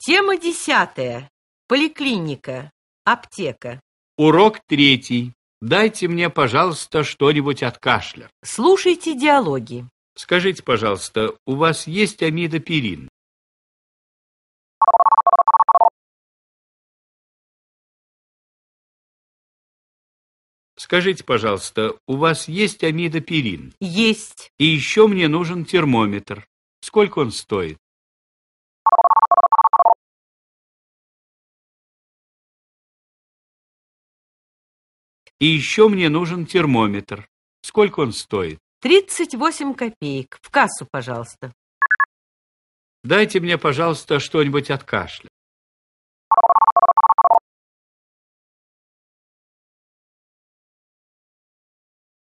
Тема 10. Поликлиника. Аптека. Урок 3. Дайте мне, пожалуйста, что-нибудь от кашля. Слушайте диалоги. Скажите, пожалуйста, у вас есть амидопирин? Скажите, пожалуйста, у вас есть амидопирин? Есть. И еще мне нужен термометр. Сколько он стоит? И еще мне нужен термометр. Сколько он стоит? 38 копеек. В кассу, пожалуйста. Дайте мне, пожалуйста, что-нибудь от кашля.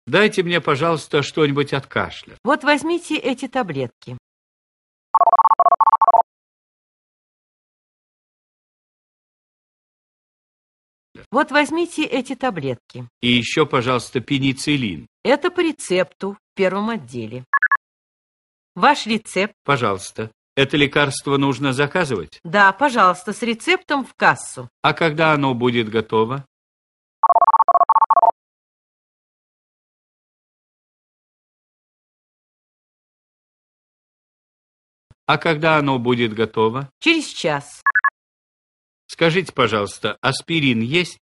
Дайте мне, пожалуйста, что-нибудь от кашля. Вот возьмите эти таблетки. Вот возьмите эти таблетки. И еще, пожалуйста, пенициллин. Это по рецепту в первом отделе. Ваш рецепт? Пожалуйста. Это лекарство нужно заказывать? Да, пожалуйста, с рецептом в кассу. А когда оно будет готово? А когда оно будет готово? Через час. Скажите, пожалуйста, аспирин есть?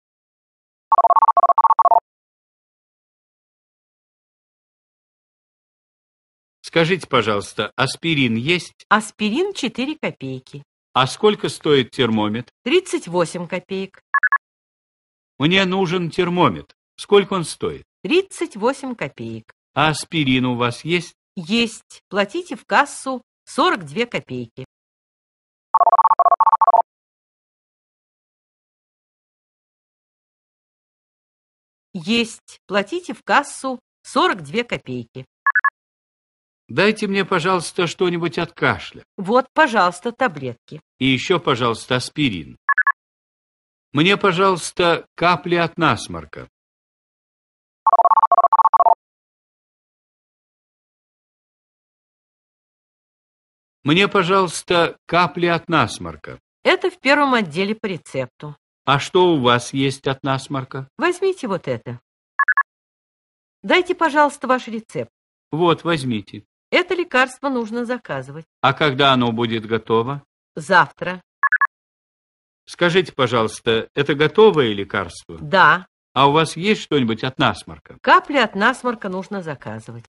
Скажите, пожалуйста, аспирин есть? Аспирин 4 копейки. А сколько стоит термометр? 38 копеек. Мне нужен термометр. Сколько он стоит? 38 копеек. А аспирин у вас есть? Есть. Платите в кассу 42 копейки. Есть. Платите в кассу 42 копейки. Дайте мне, пожалуйста, что-нибудь от кашля. Вот, пожалуйста, таблетки. И еще, пожалуйста, аспирин. Мне, пожалуйста, капли от насморка. Мне, пожалуйста, капли от насморка. Это в первом отделе по рецепту. А что у вас есть от насморка? Возьмите вот это. Дайте, пожалуйста, ваш рецепт. Вот, возьмите. Это лекарство нужно заказывать. А когда оно будет готово? Завтра. Скажите, пожалуйста, это готовое лекарство? Да. А у вас есть что-нибудь от насморка? Капли от насморка нужно заказывать.